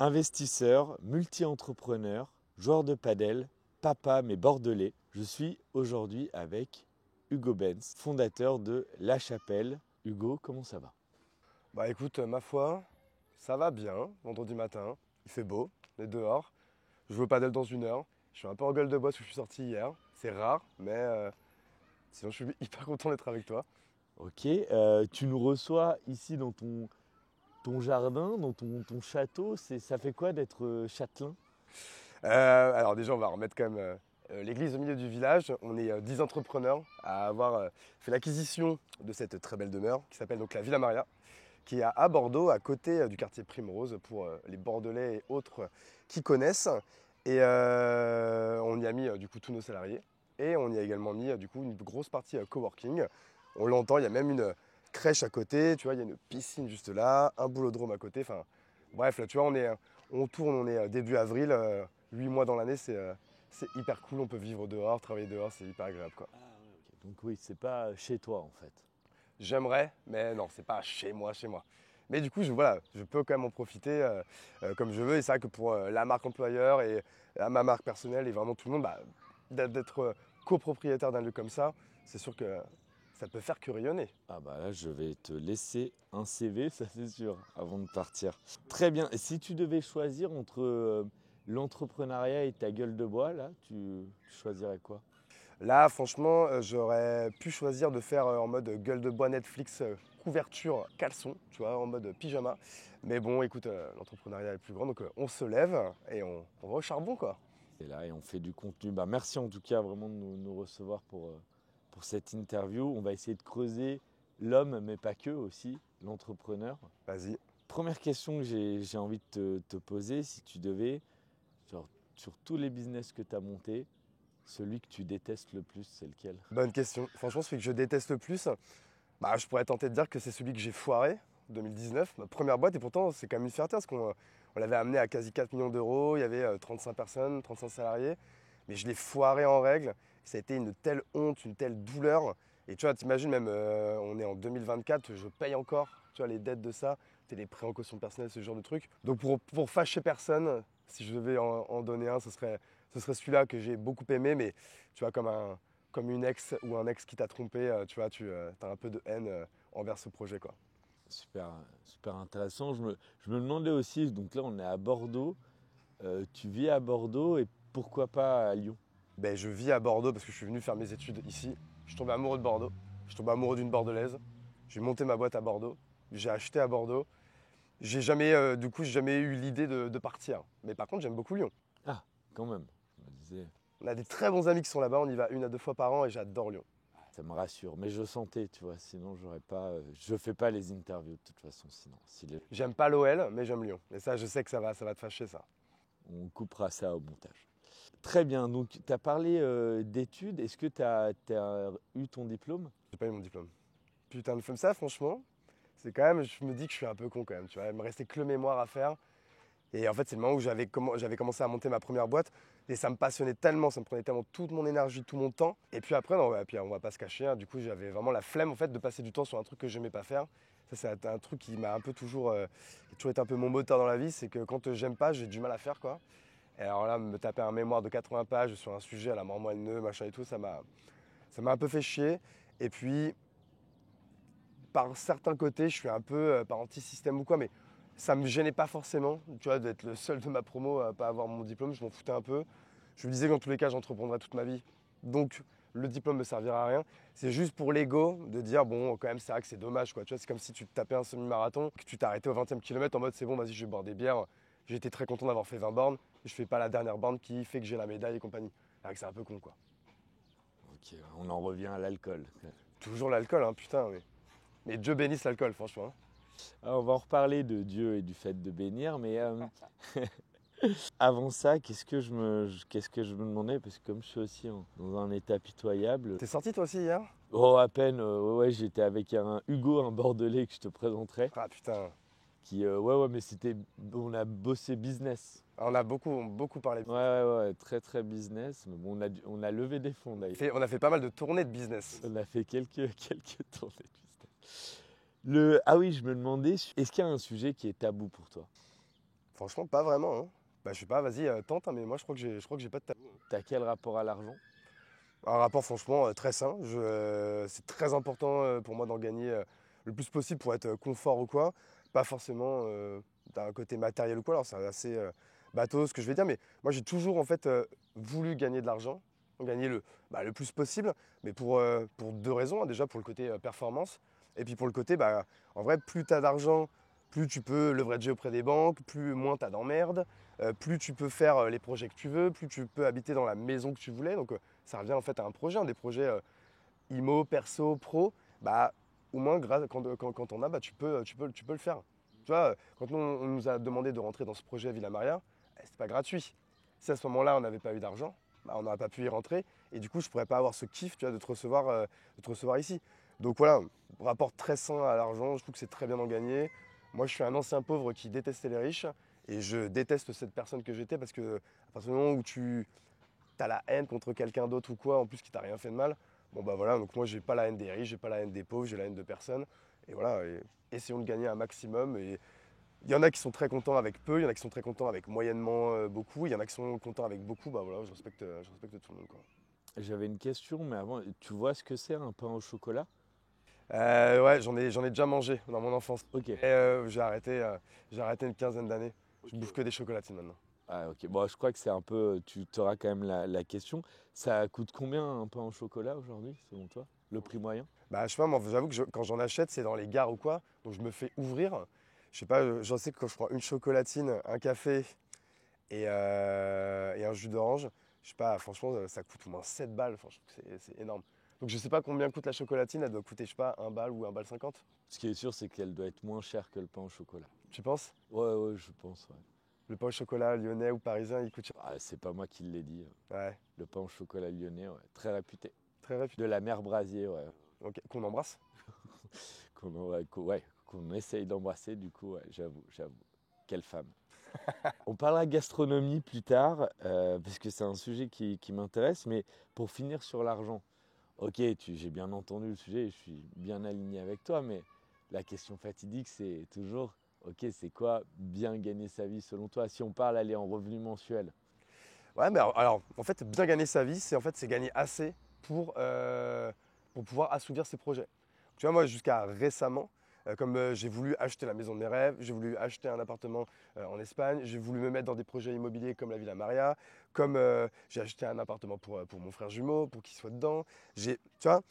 Investisseur, multi-entrepreneur, joueur de padel, papa mais bordelais, je suis aujourd'hui avec Hugo Benz, fondateur de La Chapelle. Hugo, comment ça va? Bah écoute, ma foi, ça va bien, vendredi matin, il fait beau, on est dehors, je joue au padel dans 1 heure, je suis un peu en gueule de bois parce que je suis sorti hier, c'est rare, mais sinon je suis hyper content d'être avec toi. Ok, tu nous reçois ici dans ton jardin, dans ton château. Ça fait quoi d'être châtelain? Alors déjà on va remettre quand même l'église au milieu du village, on est 10 entrepreneurs à avoir fait l'acquisition de cette très belle demeure qui s'appelle donc la Villa Maria, qui est à Bordeaux, à côté du quartier Primrose, pour les Bordelais et autres qui connaissent. Et on y a mis du coup tous nos salariés. Et on y a également mis du coup une grosse partie coworking. On l'entend, il y a même une crèche à côté, tu vois, il y a une piscine juste là, un boulodrome à côté. Enfin, bref, là, tu vois, on tourne, on est début avril, 8 mois dans l'année, c'est hyper cool. On peut vivre dehors, travailler dehors, c'est hyper agréable, quoi. Ah ouais, ok. Donc oui, c'est pas chez toi en fait. J'aimerais, mais non, c'est pas chez moi, chez moi. Mais du coup, voilà, je peux quand même en profiter comme je veux. Et c'est vrai que pour la marque employeur et ma marque personnelle et vraiment tout le monde, bah, d'être copropriétaire d'un lieu comme ça, c'est sûr que ça peut faire que rayonner. Ah bah là, je vais te laisser un CV, ça c'est sûr, avant de partir. Très bien. Et si tu devais choisir entre l'entrepreneuriat et ta gueule de bois, là, tu choisirais quoi? Là, franchement, j'aurais pu choisir de faire en mode gueule de bois Netflix, couverture, caleçon, tu vois, en mode pyjama. Mais bon, écoute, l'entrepreneuriat est plus grand, donc on se lève et on va au charbon, quoi. Et là, et on fait du contenu. Bah, merci en tout cas vraiment de nous recevoir pour cette interview. On va essayer de creuser l'homme, mais pas que aussi, l'entrepreneur. Vas-y. Première question que j'ai envie de te poser, si tu devais, genre, sur tous les business que tu as montés, celui que tu détestes le plus, c'est lequel? Bonne question. Franchement, celui que je déteste le plus, bah, je pourrais tenter de dire que c'est celui que j'ai foiré, 2019, ma première boîte, et pourtant c'est quand même une fierté parce qu'on l'avait amené à quasi 4 millions d'euros, il y avait 35 personnes, 35 salariés, mais je l'ai foiré en règle, ça a été une telle honte, une telle douleur, et tu vois, t'imagines même, on est en 2024, je paye encore, tu vois, les dettes de ça, les prêts en caution personnelle, ce genre de trucs. Donc pour fâcher personne, si je devais en donner un, ce serait celui-là que j'ai beaucoup aimé, mais tu vois, comme une ex ou un ex qui t'a trompé, tu vois, tu as un peu de haine envers ce projet, quoi. Super, super intéressant. Je me demandais aussi, donc là on est à Bordeaux, tu vis à Bordeaux et pourquoi pas à Lyon? Ben, je vis à Bordeaux parce que je suis venu faire mes études ici. Je suis tombé amoureux de Bordeaux. Je suis tombé amoureux d'une Bordelaise. J'ai monté ma boîte à Bordeaux. J'ai acheté à Bordeaux. J'ai jamais eu l'idée de partir. Mais par contre, j'aime beaucoup Lyon. Ah, quand même, je me disais, On a des très bons amis qui sont là-bas. On y va 1 à 2 fois par an et j'adore Lyon. ça me rassure. Mais je sentais, tu vois, sinon j'aurais pas, je fais pas les interviews de toute façon, sinon. J'aime pas l'OL, mais j'aime Lyon. Et ça, je sais que ça va te fâcher, ça. On coupera ça au montage. Très bien, donc tu as parlé d'études. Est-ce que tu as eu ton diplôme? J'ai pas eu mon diplôme. Putain de ça, franchement, c'est quand même, je me dis que je suis un peu con quand même, tu vois. Il me restait que le mémoire à faire. Et en fait, c'est le moment où j'avais commencé à monter ma première boîte. Et ça me passionnait tellement, ça me prenait tellement toute mon énergie, tout mon temps. Et puis après, non, puis on va pas se cacher, hein, du coup, j'avais vraiment la flemme en fait de passer du temps sur un truc que j'aimais pas faire. Ça, c'est un truc qui m'a un peu toujours, qui a toujours été un peu mon moteur dans la vie, c'est que quand j'aime pas, j'ai du mal à faire, quoi. Et alors là, me taper un mémoire de 80 pages sur un sujet à la mort moelle, machin et tout, ça m'a un peu fait chier. Et puis, par certains côtés, je suis un peu, pas anti-système ou quoi, mais ça me gênait pas forcément, tu vois, d'être le seul de ma promo à pas avoir mon diplôme, je m'en foutais un peu. Je me disais que dans tous les cas, j'entreprendrais toute ma vie. Donc, le diplôme me servira à rien. C'est juste pour l'ego de dire, bon, quand même, c'est vrai que c'est dommage, quoi. Tu vois, c'est comme si tu te tapais un semi-marathon, que tu t'arrêtais au 20e kilomètre en mode, c'est bon, vas-y, je vais boire des bières. J'ai été très content d'avoir fait 20 bornes, et je fais pas la dernière borne qui fait que j'ai la médaille et compagnie. Alors que c'est un peu con, quoi. Ok, on en revient à l'alcool. Toujours l'alcool, hein, putain, mais Dieu bénisse l'alcool, franchement, hein. Alors, on va en reparler de Dieu et du fait de bénir, mais avant ça, qu'est-ce que je me demandais, parce que comme je suis aussi dans un état pitoyable. T'es sorti toi aussi hier? Oh, à peine, ouais, j'étais avec un Hugo, un Bordelais que je te présenterai, Ah putain, qui, ouais, mais on a bossé business. on a beaucoup parlé. Ouais, très très business, mais bon, on a levé des fonds d'ailleurs. On a fait pas mal de tournées de business. On a fait quelques tournées de business. Ah oui, je me demandais, est-ce qu'il y a un sujet qui est tabou pour toi? Franchement, pas vraiment, hein. Bah, je sais pas, vas-y, tente, hein, mais moi, je crois que j'ai pas de tabou. T'as quel rapport à l'argent? Un rapport, franchement, très sain. C'est très important pour moi d'en gagner le plus possible pour être confort ou quoi. Pas forcément d'un côté matériel ou quoi. Alors, c'est assez bateau ce que je vais dire, mais moi, j'ai toujours, en fait, voulu gagner de l'argent, gagner le plus possible, mais pour deux raisons, hein. Déjà, pour le côté performance, et puis pour le côté, bah, en vrai, plus tu as d'argent, plus tu peux leverager auprès des banques, plus moins tu as d'emmerdes, plus tu peux faire les projets que tu veux, plus tu peux habiter dans la maison que tu voulais. Donc, ça revient en fait à un projet, des projets IMO, perso, pro. Bah, au moins, quand on a, bah, tu peux le faire. Tu vois, quand on nous a demandé de rentrer dans ce projet Villa Maria, c'était pas gratuit. Si à ce moment-là, on n'avait pas eu d'argent, bah, on n'aurait pas pu y rentrer. Et du coup, je ne pourrais pas avoir ce kiff, tu vois, de te recevoir ici. Donc voilà, rapport très sain à l'argent, je trouve que c'est très bien d'en gagner. Moi, je suis un ancien pauvre qui détestait les riches. Et je déteste cette personne que j'étais parce que à partir du moment où tu as la haine contre quelqu'un d'autre ou quoi, en plus qui t'a rien fait de mal, bon bah voilà, donc moi j'ai pas la haine des riches, j'ai pas la haine des pauvres, j'ai la haine de personne. Et voilà, essayons de gagner un maximum. Et il y en a qui sont très contents avec peu, il y en a qui sont très contents avec moyennement beaucoup, il y en a qui sont contents avec beaucoup, bah voilà, je respecte tout le monde, quoi. J'avais une question, mais avant, tu vois ce que c'est un pain au chocolat? Ouais, j'en ai déjà mangé dans mon enfance. Ok. Et j'ai arrêté une quinzaine d'années. Je bouffe que des chocolatines maintenant. Ah, ok. Bon, je crois que c'est un peu. Tu auras quand même la question. Ça coûte combien un pain au chocolat aujourd'hui, selon toi? Le prix moyen? Bah, je sais pas, moi, j'avoue que quand j'en achète, c'est dans les gares ou quoi. Donc, je me fais ouvrir. Je sais pas, j'en sais que quand je prends une chocolatine, un café et un jus d'orange, je sais pas, franchement, ça coûte au moins 7 balles. Enfin, je trouve que c'est énorme. Donc, je sais pas combien coûte la chocolatine. Elle doit coûter, je sais pas, un balle ou un balle 50. Ce qui est sûr, c'est qu'elle doit être moins chère que le pain au chocolat. Tu penses? Ouais, ouais, je pense, ouais. Le pain au chocolat lyonnais ou parisien, il coûte cher. Ah, c'est pas moi qui l'ai dit. Ouais, Le pain au chocolat lyonnais, ouais. Très réputé. très réputé. De la mère Brasier, ouais. Ok, qu'on embrasse. Qu'on essaye d'embrasser, du coup, ouais, j'avoue, j'avoue. Quelle femme. On parlera gastronomie plus tard, parce que c'est un sujet qui m'intéresse, mais pour finir sur l'argent. Ok, j'ai bien entendu le sujet, je suis bien aligné avec toi, mais la question fatidique, c'est toujours, ok, c'est quoi bien gagner sa vie selon toi? Si on parle, aller en revenu mensuel. Ouais, mais alors, en fait, bien gagner sa vie, c'est gagner assez pour pouvoir assouvir ses projets. Tu vois, moi, jusqu'à récemment, comme j'ai voulu acheter la maison de mes rêves, j'ai voulu acheter un appartement en Espagne, j'ai voulu me mettre dans des projets immobiliers comme la Villa Maria, comme j'ai acheté un appartement pour mon frère jumeau, pour qu'il soit dedans. Tu vois,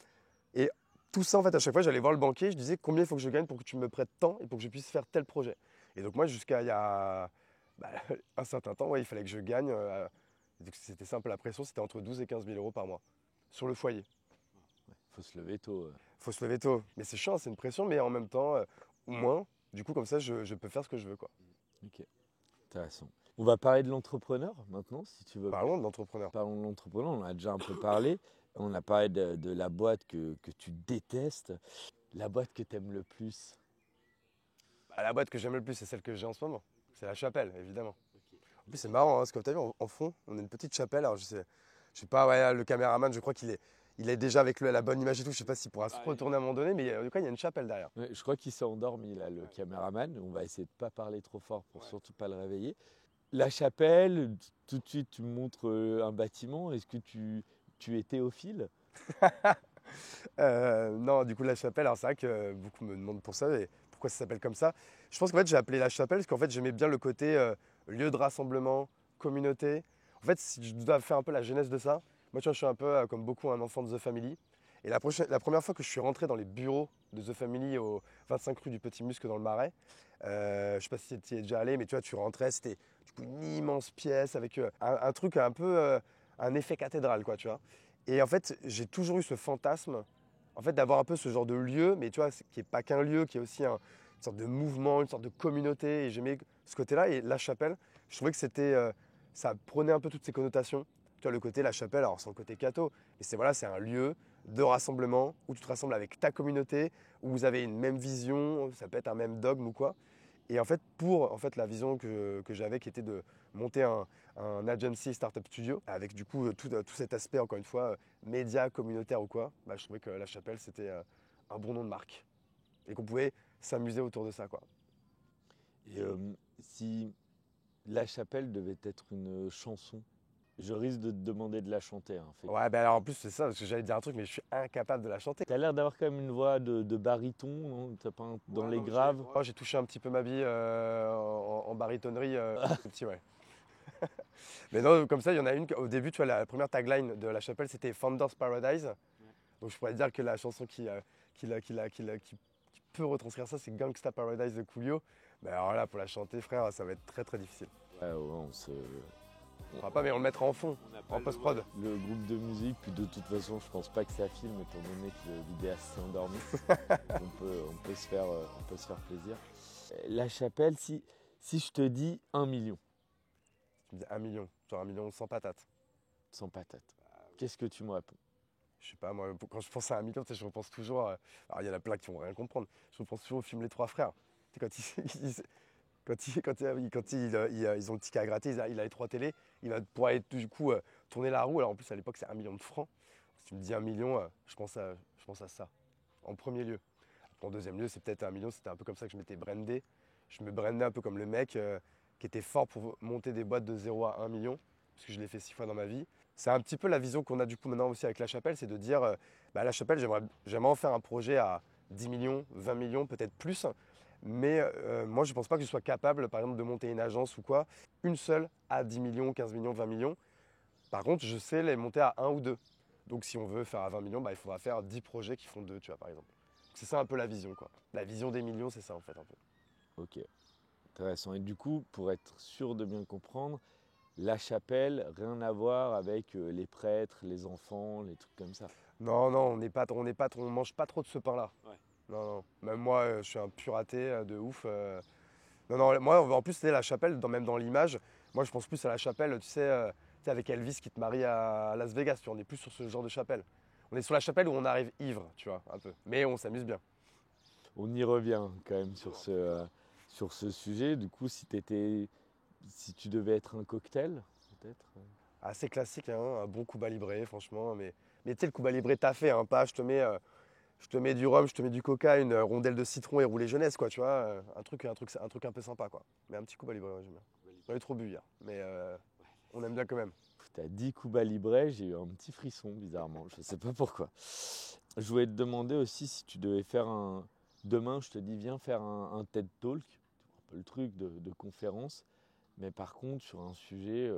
et tout ça, en fait, à chaque fois, j'allais voir le banquier, je disais combien il faut que je gagne pour que tu me prêtes tant et pour que je puisse faire tel projet. Et donc, moi, jusqu'à il y a bah, un certain temps, ouais, il fallait que je gagne. Donc, c'était simple, la pression, c'était entre 12 et 15 000 euros par mois sur le foyer. Faut se lever tôt. Faut se lever tôt. Mais c'est chiant, c'est une pression, mais en même temps, au moins, du coup, comme ça, je peux faire ce que je veux, quoi. Ok, intéressant. On va parler de l'entrepreneur maintenant, si tu veux. Parlons de l'entrepreneur. Parlons de l'entrepreneur, on en a déjà un peu parlé. On a parlé de la boîte que tu détestes, la boîte que tu aimes le plus. Bah, la boîte que j'aime le plus, c'est celle que j'ai en ce moment. C'est la chapelle, évidemment. En plus, c'est marrant, hein, parce que tu as vu, en fond, on a une petite chapelle. Alors, je sais pas, ouais, le caméraman, je crois qu'il est déjà avec la bonne image et tout. Je sais pas s'il pourra se retourner à un moment donné, mais en tout cas, il y a une chapelle derrière. Ouais, je crois qu'il s'est endormi, là, le caméraman. On va essayer de ne pas parler trop fort pour surtout pas le réveiller. La chapelle, tout de suite, tu me montres un bâtiment. Est-ce que tu es théophile? Non, du coup, la chapelle, alors c'est vrai que beaucoup me demandent pour ça, et pourquoi ça s'appelle comme ça. Je pense qu'en fait, j'ai appelé la chapelle parce qu'en fait, j'aimais bien le côté lieu de rassemblement, communauté. En fait, si je dois faire un peu la genèse de ça, moi, tu vois, je suis un peu, comme beaucoup, un enfant de The Family. Et la première fois que je suis rentré dans les bureaux de The Family au 25 rue du Petit Musc dans le Marais, je sais pas si tu y es déjà allé, mais tu vois, tu rentrais, c'était du coup une immense pièce avec un truc un peu, un effet cathédrale, quoi, tu vois. Et en fait, j'ai toujours eu ce fantasme, en fait, d'avoir un peu ce genre de lieu, mais tu vois, qui n'est pas qu'un lieu, qui est aussi une sorte de mouvement, une sorte de communauté. Et j'aimais ce côté-là. Et la chapelle, je trouvais que ça prenait un peu toutes ces connotations. Tu vois, le côté la chapelle, alors c'est le côté catho, mais c'est un lieu de rassemblement où tu te rassembles avec ta communauté, où vous avez une même vision, ça peut être un même dogme ou quoi. Et en fait, pour la vision que j'avais, qui était de monter un agency startup studio, avec du coup tout cet aspect, encore une fois, média, communautaire ou quoi, bah, je trouvais que La Chapelle, c'était un bon nom de marque. Et qu'on pouvait s'amuser autour de ça, quoi. Et si La Chapelle devait être une chanson. Je risque de te demander de la chanter. Hein, Ouais, ben alors en plus, c'est ça, parce que j'allais te dire un truc, mais je suis incapable de la chanter. T'as l'air d'avoir quand même une voix de baryton, non? T'as pas dans Ouais, les non, graves. j'ai touché un petit peu ma vie en barytonnerie, petit, ouais. Mais non, comme ça, il y en a une, au début, tu vois, la première tagline de La Chapelle, c'était Founder's Paradise. Donc je pourrais dire que la chanson qui peut retranscrire ça, c'est Gangsta Paradise de Coolio. Mais alors là, pour la chanter, frère, ça va être très très difficile. Ouais, on se... On fera pas, mais on le mettra en fond, en post-prod. Le groupe de musique, puis de toute façon, je pense pas que ça filme, étant donné que le vidéaste s'est endormi. on peut se faire plaisir. La Chapelle, si je te dis 1 million, Tu me dis 1 million, genre 1 million sans patates. sans patate, qu'est-ce que tu me réponds? Je sais pas, moi, quand je pense à 1 million, tu sais, je repense toujours. Alors, il y en a plein qui vont rien comprendre. Je repense toujours au film Les Trois Frères. Tu sais, ils ont le ticket à gratter, il a les 3 télés, il va pouvoir aller, du coup tourner la roue. Alors en plus, à l'époque, c'est 1 million de francs. Si tu me dis 1 million, je pense à ça, en premier lieu. Après, en deuxième lieu, c'est peut-être 1 million, c'était un peu comme ça que je m'étais brandé. Je me brandais un peu comme le mec qui était fort pour monter des boîtes de 0 à 1 million, parce que je l'ai fait 6 fois dans ma vie. C'est un petit peu la vision qu'on a du coup maintenant aussi avec La Chapelle, c'est de dire, La Chapelle, j'aimerais en faire un projet à 10 millions, 20 millions, peut-être plus. Mais moi, je ne pense pas que je sois capable, par exemple, de monter une agence ou quoi, une seule à 10 millions, 15 millions, 20 millions. Par contre, je sais les monter à 1 ou 2. Donc si on veut faire à 20 millions, il faudra faire 10 projets qui font 2, tu vois, par exemple. C'est ça un peu la vision, quoi. La vision des millions, c'est ça, en fait, un peu. Ok, intéressant. Et du coup, pour être sûr de bien comprendre, La Chapelle, rien à voir avec les prêtres, les enfants, les trucs comme ça. Non, non, on mange pas trop de ce pain-là. Ouais. Non, non. Même moi, je suis un pur athée de ouf. Non, non, moi, en plus, c'était La Chapelle, même dans l'image. Moi, je pense plus à La Chapelle, tu sais, avec Elvis qui te marie à Las Vegas. Tu vois, on est plus sur ce genre de chapelle. On est sur la chapelle où on arrive ivre, tu vois, un peu. Mais on s'amuse bien. On y revient quand même sur ce sujet. Du coup, si tu devais être un cocktail, peut-être. Assez classique, hein, un bon Cuba Libre, franchement. Mais tu sais, le Cuba Libre taffé, hein, pas je te mets du rhum, je te mets du coca, une rondelle de citron et roulé jeunesse, quoi, tu vois. Un truc un peu sympa, quoi. Mais un petit Cuba Libre, ouais, j'aime bien. J'en ai trop bu hier, mais on aime bien quand même. Tu as dit Cuba Libre, j'ai eu un petit frisson bizarrement, je ne sais pas pourquoi. Je voulais te demander aussi si tu devais faire un... Demain, je te dis, viens faire un TED Talk, un peu le truc de conférence, mais par contre sur un sujet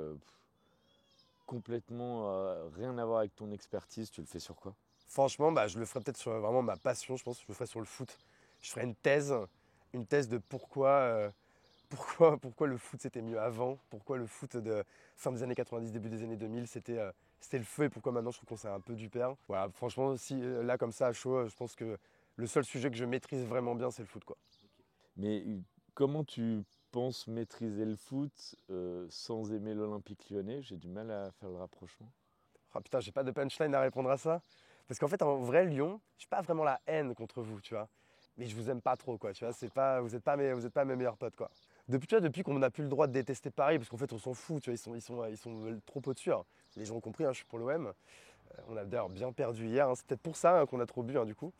complètement rien à voir avec ton expertise, tu le fais sur quoi? Franchement, je le ferai peut-être sur vraiment ma passion, je pense. Je le ferai sur le foot. Je ferai une thèse de pourquoi le foot c'était mieux avant, pourquoi le foot de fin des années 90, début des années 2000 c'était le feu et pourquoi maintenant je trouve qu'on s'est un peu du père. Voilà, franchement, si là comme ça à chaud, je pense que le seul sujet que je maîtrise vraiment bien, c'est le foot, quoi. Mais comment tu penses maîtriser le foot sans aimer l'Olympique Lyonnais? J'ai du mal à faire le rapprochement. Ah putain, j'ai pas de punchline à répondre à ça. Parce qu'en fait, en vrai, Lyon, j'ai pas vraiment la haine contre vous, tu vois. Mais je vous aime pas trop, quoi. Tu vois, vous êtes pas mes meilleurs potes, quoi. Depuis qu'on n'a plus le droit de détester Paris, parce qu'en fait, on s'en fout, tu vois, ils sont trop au-dessus, hein. Les gens ont compris, hein, je suis pour l'OM. On a d'ailleurs bien perdu hier, hein. C'est peut-être pour ça, hein, qu'on a trop bu, hein, du coup.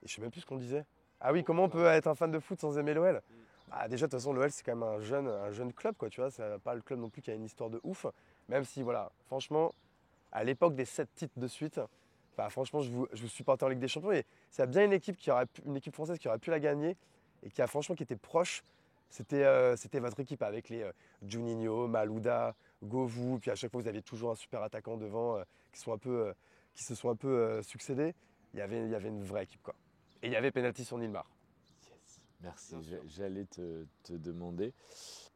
Et je sais même plus ce qu'on disait. Ah oui, comment on peut être un fan de foot sans aimer l'OL? Bah, déjà, de toute façon, l'OL, c'est quand même un jeune club, quoi, tu vois. C'est pas le club non plus qui a une histoire de ouf. Même si, voilà, franchement, à l'époque des 7 titres de suite, franchement, je vous supportais en Ligue des Champions. Et s'il y a bien une équipe française qui aurait pu la gagner et qui était proche, c'était votre équipe avec les Juninho, Malouda, Govou. Puis à chaque fois, vous aviez toujours un super attaquant devant qui se sont un peu succédés. Il y avait une vraie équipe, quoi. Et il y avait penalty sur Nilmar. Yes. Merci, j'allais te demander.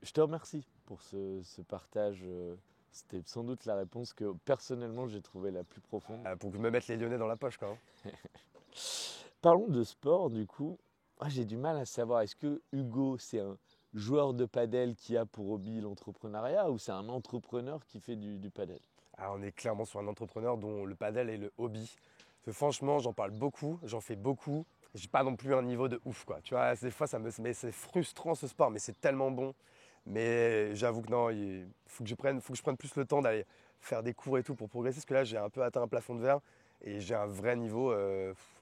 Je te remercie pour ce partage. C'était sans doute la réponse que personnellement j'ai trouvée la plus profonde. Pour me mettre les Lyonnais dans la poche, quoi, hein. Parlons de sport du coup. Moi, j'ai du mal à savoir, est-ce que Hugo c'est un joueur de padel qui a pour hobby l'entrepreneuriat ou c'est un entrepreneur qui fait du padel? Ah, on est clairement sur un entrepreneur dont le padel est le hobby. Parce que franchement, j'en parle beaucoup, j'en fais beaucoup. J'ai pas non plus un niveau de ouf, quoi. Tu vois, des fois, mais c'est frustrant ce sport, mais c'est tellement bon. Mais j'avoue que non, il faut que je prenne plus le temps d'aller faire des cours et tout pour progresser. Parce que là, j'ai un peu atteint un plafond de verre et j'ai un vrai niveau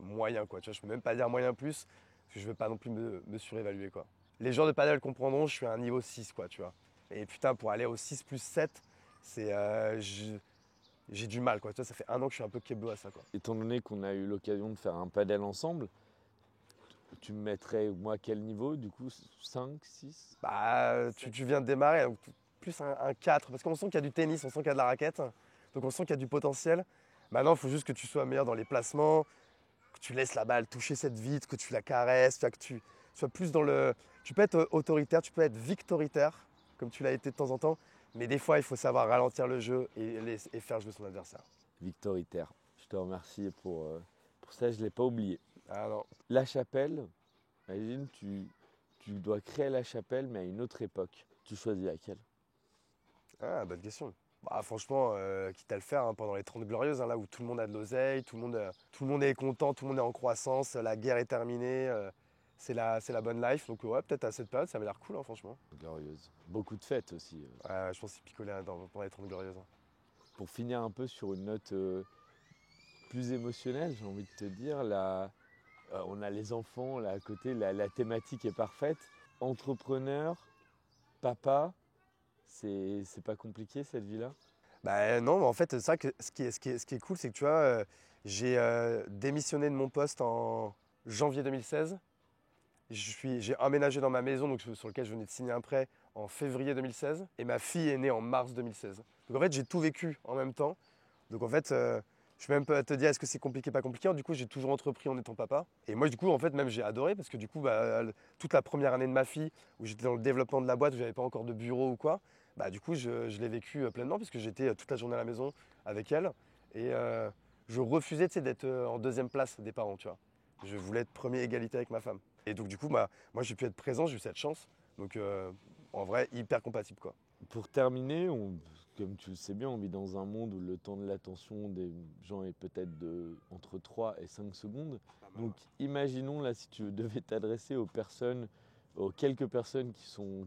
moyen, quoi. Tu vois, je peux même pas dire moyen plus, parce que je veux pas non plus me surévaluer, quoi. Les joueurs de padel comprendront, je suis à un niveau 6, quoi, tu vois. Et putain, pour aller au 6+7, j'ai du mal, quoi. Tu vois, ça fait 1 an que je suis un peu keblo à ça, quoi. Étant donné qu'on a eu l'occasion de faire un padel ensemble, tu me mettrais, moi, à quel niveau, du coup, 5, 6? Bah, tu viens de démarrer, donc plus un 4, parce qu'on sent qu'il y a du tennis, on sent qu'il y a de la raquette, donc on sent qu'il y a du potentiel. Maintenant, il faut juste que tu sois meilleur dans les placements, que tu laisses la balle toucher cette vitre, que tu la caresses, que tu sois plus dans le... Tu peux être autoritaire, tu peux être victoritaire, comme tu l'as été de temps en temps, mais des fois, il faut savoir ralentir le jeu et faire jouer son adversaire. Victoritaire. Je te remercie pour ça, je ne l'ai pas oublié. Ah non. La Chapelle, imagine, tu dois créer la Chapelle, mais à une autre époque. Tu choisis laquelle? Ah, bonne question. Bah, franchement, quitte à le faire pendant les 30 glorieuses, là où tout le monde a de l'oseille, tout le monde est content, tout le monde est en croissance, la guerre est terminée, c'est la bonne life. Donc ouais, peut-être à cette période, ça m'a l'air cool, franchement. Glorieuse. Beaucoup de fêtes aussi. Ouais, je pense qu'il picolait pendant les 30 glorieuses. Pour finir un peu sur une note plus émotionnelle, j'ai envie de te dire, on a les enfants là à côté, la thématique est parfaite. Entrepreneur, papa, c'est pas compliqué cette vie-là? Bah non, mais en fait, c'est ça que ce qui est cool, c'est que tu vois, j'ai démissionné de mon poste en janvier 2016. J'ai emménagé dans ma maison donc, sur laquelle je venais de signer un prêt en février 2016 et ma fille est née en mars 2016. Donc en fait, j'ai tout vécu en même temps. Donc en fait, je peux même pas te dire est-ce que c'est compliqué, pas compliqué. Du coup, j'ai toujours entrepris en étant papa. Et moi, du coup, en fait, même j'ai adoré parce que du coup, bah, toute la première année de ma fille où j'étais dans le développement de la boîte, où j'avais pas encore de bureau ou quoi, bah, du coup, je l'ai vécu pleinement parce que j'étais toute la journée à la maison avec elle. Et je refusais tu sais, d'être en deuxième place des parents, tu vois. Je voulais être premier égalité avec ma femme. Et donc, du coup, bah, moi, j'ai pu être présent, j'ai eu cette chance. Donc, en vrai, hyper compatible, quoi. Pour terminer, comme tu le sais bien, on vit dans un monde où le temps de l'attention des gens est peut-être entre 3 et 5 secondes. Donc imaginons là si tu devais t'adresser aux quelques personnes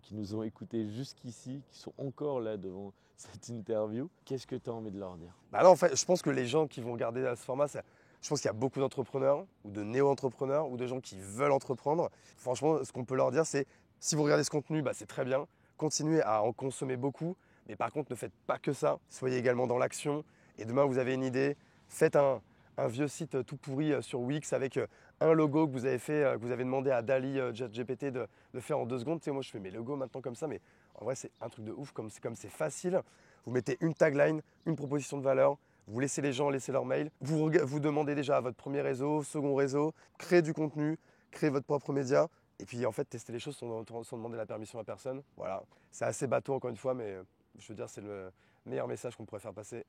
qui nous ont écoutés jusqu'ici, qui sont encore là devant cette interview, qu'est-ce que tu as envie de leur dire? Bah là, en fait, je pense que les gens qui vont regarder ce format, je pense qu'il y a beaucoup d'entrepreneurs ou de néo-entrepreneurs ou de gens qui veulent entreprendre. Franchement, ce qu'on peut leur dire, c'est si vous regardez ce contenu, bah, c'est très bien. Continuez à en consommer beaucoup. Mais par contre, ne faites pas que ça. Soyez également dans l'action. Et demain, vous avez une idée. Faites un vieux site tout pourri sur Wix avec un logo que vous avez fait, que vous avez demandé à Dali, ChatGPT de faire en 2 secondes. Tu sais, moi, je fais mes logos maintenant comme ça. Mais en vrai, c'est un truc de ouf. Comme c'est facile. Vous mettez une tagline, une proposition de valeur. Vous laissez les gens laisser leur mail. Vous demandez déjà à votre premier réseau, second réseau, créez du contenu, créez votre propre média. Et puis en fait, tester les choses sans demander la permission à personne. Voilà, c'est assez bateau encore une fois, mais je veux dire, c'est le meilleur message qu'on pourrait faire passer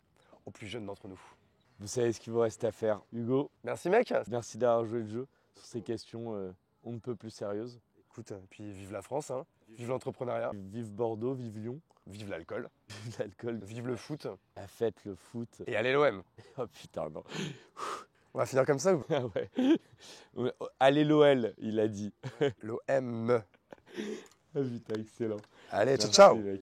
aux plus jeunes d'entre nous. Vous savez ce qu'il vous reste à faire. Hugo, Merci mec. merci d'avoir joué le jeu sur ces questions on ne peut plus sérieuses. Écoute, puis vive la France, hein. Vive l'entrepreneuriat, Vive Bordeaux, vive Lyon, vive l'alcool, vive l'alcool, vive le foot la fête, le foot. et allez l'OM. Oh putain, non. On va finir comme ça ou Ah ouais. Allez l'OL, il a dit. l'OM. Ah putain, excellent. Allez, ciao Merci, ciao. mec.